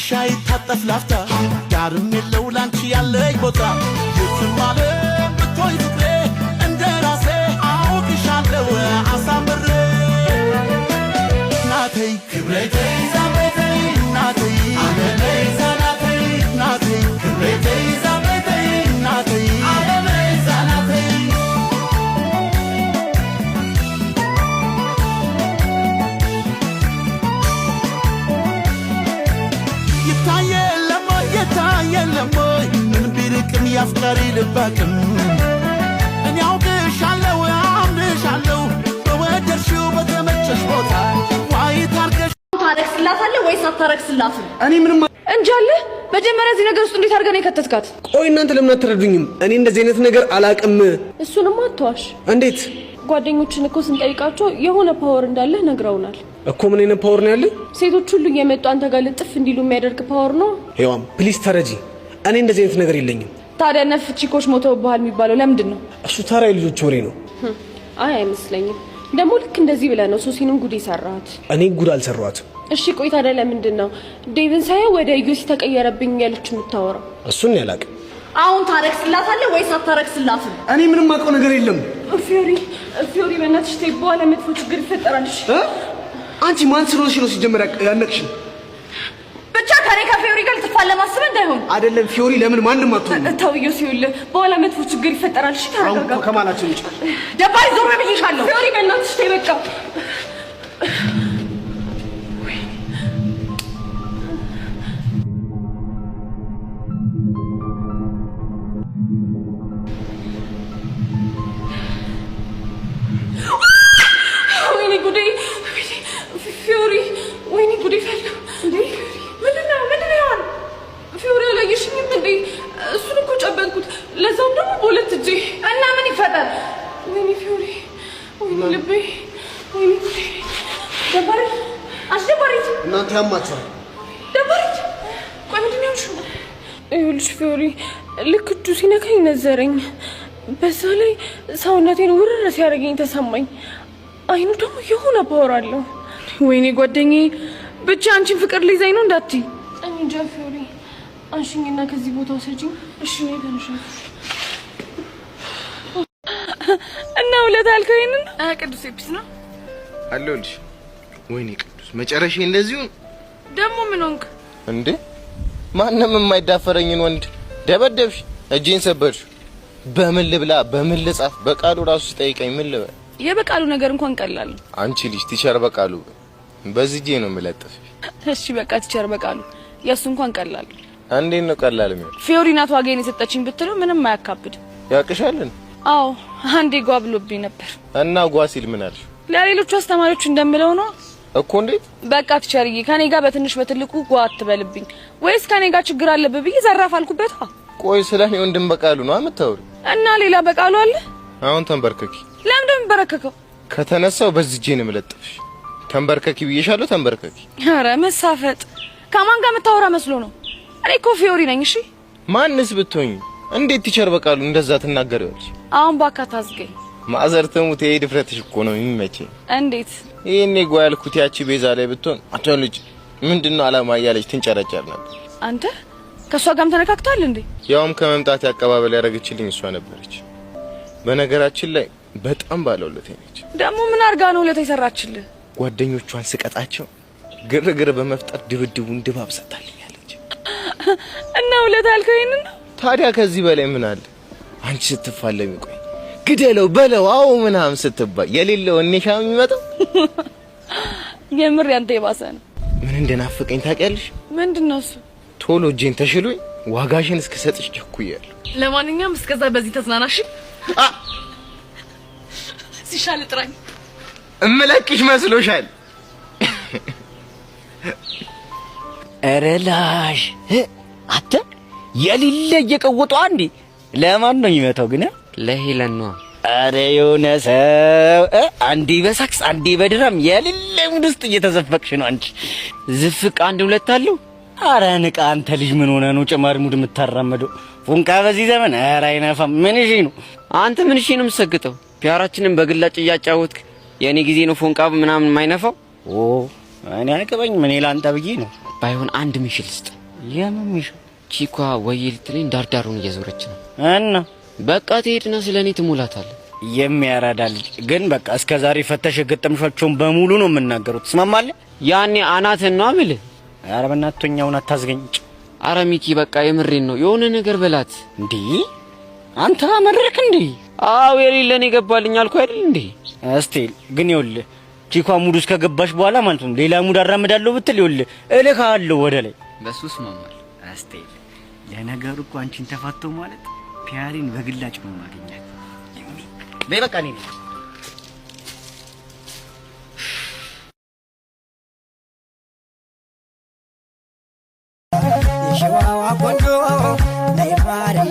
ሻይ ታጠፍ ላፍታ ዳርም የለው ላንቺ ያለኝ ቦታ የትም ዓለም ብትሆይ ፍቅሬ እንደራሴ አውቅሻለሁ አሳምሬ ናተይ ክብሬተይ ዛቤተይ ናተይ አለለይ ዛናተይ ናተይ ክብሬተይ ዛቤተይ ናተይ አለለይ ዛናተይ የለሞይ ምን ቢርቅም ያፍቃሪ ልባክም እኔ አውቅሻለሁ አምንሻለሁ በወደድሽው በተመቸሽ ቦታ ዋይ ታርገሽ ታረክስላታለህ ወይስ አታረክስላትም? እኔ ምንም እንጃለ መጀመሪያ እዚህ ነገር ውስጥ እንዴት አድርገህ ነው የከተትካት? ቆይ እናንተ ለምን አትረዱኝም? እኔ እንደዚህ አይነት ነገር አላቅም። እሱንም አትዋሽ። እንዴት? ጓደኞችን እኮ ስንጠይቃቸው የሆነ ፓወር እንዳለ ነግረውናል እኮ። ምን አይነት ፓወር ነው ያለ? ሴቶች ሁሉ እየመጡ አንተ ጋር ልጥፍ እንዲሉ የሚያደርግ ፓወር ነው። ሄዋም ፕሊዝ ተረጂ። እኔ እንደዚህ አይነት ነገር የለኝም። ታዲያ ነፍ ቺኮች ሞተውብሃል የሚባለው ለምንድን ነው? እሱ ታራ ልጆች ወሬ ነው። አይ አይመስለኝም። ደግሞ ልክ እንደዚህ ብለህ ነው ሶሲንም ጉድ ይሰራሃት። እኔ ጉድ አልሰራኋትም። እሺ ቆይ ታዲያ ለምንድን ነው ዴቪን ሳይሆን ወደ ዩሲ ተቀየረብኝ ያለች የምታወራው? እሱን ያላቅ። አሁን ታረክስላታለህ ወይስ አታረክስላትም? እኔ ምንም አውቀው ነገር የለም። ፊዮሪ በእናትሽ ተይ፣ በኋላ መጥፎ ችግር ይፈጠራል። እሺ አንቺ ማን ስለሆንሽ ነው ሲጀመር ያነቅሽኝ? ብቻ ከኔ ከፊዮሪ ጋር ልትፋለም አስበህ እንዳይሆን አይደለም። ፊዮሪ ለምን ማንንም አትሆንም? ተውዬው ሲውል በኋላ መጥፎ ችግር ይፈጠራል። እሺ ተረጋጋ። አሁን ከማናችን ልጅ ደባሪ ዞር ብዬሻለሁ። ፊዮሪ በእናትሽ ተይ በቃ። ወይኔ ጉዴ! ፊዮሪ ወይኔ ጉዴ! ፈላ እንዴ! ምንድን ነው ፊዮሪ? አላየሽኝም እንዴ? እሱን እኮ ጨበጥኩት፣ ለዛውም ደግሞ በሁለት እጄ። እና ምን ይፈጠር? ወይኔ ፊዮሪ! ወይኔ ልቤ! ወይኔ ጉዴ! ደባሪ አስደባሪት! እናንተ ያማችኋል። ደባሪት! ቆይ ምንድን ነው ያልሽው? ይኸውልሽ ፊዮሪ፣ ልክ እጁ ሲነካኝ ነዘረኝ። በዛ ላይ ሰውነቴን ውርር ሲያደርገኝ ተሰማኝ። አይኑ ደግሞ የሆነ ፓወር አለው። ወይኔ ጓደኛዬ፣ ብቻ አንቺን ፍቅር ሊይዘኝ ነው እንዳትዪ። እኔ እንጃ ፊዮሪ፣ አንሺኝና ከዚህ ቦታ ወሰጂኝ። እሺ ነው ተነሻሽ እና ውለታ አልከው። ይሄንን ቅዱስ ኤፒስ ነው አለልሽ። ወይኔ ቅዱስ መጨረሻ እንደዚሁ ደግሞ ምን ሆንክ እንዴ? ማንንም የማይዳፈረኝን ወንድ ደበደብሽ፣ እጄን ሰበርሽ። በምን ልብላ በምን ልጻፍ? በቃሉ ራሱ ሲጠይቀኝ ምን ልበል? የበቃሉ ነገር እንኳን ቀላል ነው። አንቺ ልጅ ቲቸር በቃሉ በዚህ ጄ ነው የምለጥፍ። እሺ በቃ ቲቸር በቃሉ የሱ እንኳን ቀላል። እንዴት ነው ቀላል የሚሆን? ፊዮሪ ናት ዋጋዬን የሰጠችኝ ብትለው ምንም አያካብድ። ያቅሻልን? አዎ አንዴ ጓ ብሎብኝ ነበር። እና ጓ ሲል ምን አልሽ? ለሌሎቹ አስተማሪዎች እንደምለው ነው እኮ። እንዴት? በቃ ቲቸርዬ ከኔ ጋር በትንሽ በትልቁ ጓ አትበልብኝ፣ ወይስ ከኔ ጋር ችግር አለብህ ብዬ ዘራፍ አልኩበት። ቆይ ስለኔ ወንድም በቃሉ ነው አመጣው እና ሌላ በቃሉ አለ? አሁን ተንበርከኪ። ለምን እንደምበረከከው? ከተነሳው በዚህ ጄ ነው የምለጥፍሽ። ተንበርከኪ ብዬሻለሁ፣ ተንበርከኪ። ኧረ መሳፈጥ ከማን ጋር የምታወራ መስሎ ነው? እኔ እኮ ፊዮሪ ነኝ። እሺ ማንስ ብትሆኝ እንዴት ቲቸር በቃሉ እንደዛ ትናገሪዋለሽ? አሁን ባካታ አዝገኝ። ማዘር ተሙት። ይሄ ድፍረትሽ እኮ ነው የሚመቸኝ። እንዴት? ይሄኔ ጓ ያልኩት ያቺ ቤዛ ላይ ብትሆን አትልጅ ምንድነው አላማ እያለች ትንጨረጨር ነበር። አንተ ከሷ ጋርም ተነካክቷል እንዴ? ያውም ከመምጣት ያቀባበል ያረጋችልኝ እሷ ነበረች። በነገራችን ላይ በጣም ባለውለቴ ነች። ደግሞ ምን አርጋ ነው ለታ ይሰራችልህ? ጓደኞቿን ስቀጣቸው ግርግር በመፍጠር ድብድቡን ድባብ ሰጣልኛለች። እና ውለታ አልከው ይሄንን ነው። ታዲያ ከዚህ በላይ ምን አለ? አንቺ ስትፋለሚ ቆይ ግደለው በለው አው ምናምን ስትባይ የሌለው እኔሻ የሚመጣው የምር ያንተ የባሰ ነው። ምን እንደናፈቀኝ ታውቂያለሽ? ምንድነው እሱ? ቶሎ እጄን ተሽሎኝ ዋጋሽን እስከሰጥሽ ቸኩያለሁ። ለማንኛውም እስከዛ በዚህ ተዝናናሽ። ሲሻል ጥራኝ። እምለቅሽ መስሎሻል? እረላሽ አተ የሌለ እየቀወጠው አንዴ ለማን ነው የሚመታው ግን? ለሄለን ነው። አረ የሆነ ሰው አንዴ በሳክስ አንዴ በድራም የሌለ ሙድ ውስጥ እየተዘፈቅሽ ነው አንቺ። ዝፍቅ አንድ ሁለት አለው። አረ ንቃ አንተ ልጅ ምን ሆነ ነው ጭማሪ ሙድ የምታራመደው? ፎንቃ በዚህ ዘመን አረ አይነፋም። ምን እሺ ነው አንተ ምን እሺ ነው የምትሰግጠው? ፒያራችንን በግላጭ እያጫወትክ የኔ ጊዜ ነው ፎንቃ ምናምን የማይነፋው። እኔ አያገባኝ ምን ይላንተ ብዬ ነው። ባይሆን አንድ ምሽል ስጥ። የምን ምሽል? ቺኳ ወይ ልትለኝ ዳርዳሩን እየዞረች ነው እና በቃ ትሄድና ስለኔ ትሞላታለህ። የሚያራዳ ልጅ ግን በቃ እስከዛሬ ፈተሽ ገጠምሻቸውን በሙሉ ነው የምናገሩት። ትስማማለህ? ያኔ አናተን ነው አምልህ። ኧረ በእናትኛውን አታዝገኝ። አረ ሚኪ በቃ የምሬን ነው። የሆነ ነገር በላት እንዴ አንተ አመረርክ እንዴ? አው የሌለን ይገባልኝ አልኩ አይደል እንዴ? እስቲ ግን ይኸውልህ ቺኳ ሙድ ውስጥ ከገባሽ በኋላ ማለት ነው ሌላ ሙድ አራምዳለሁ ብትል ይኸውልህ እልካለሁ ወደ ላይ። በሱስ ማማል እስቲ ለነገሩ እኮ አንቺን ተፋተው ማለት ፒያሪን በግላጭ ነው ማግኘት። በቃ ነኝ የሸዋዋ ቆንጆ ነይ ማርዬ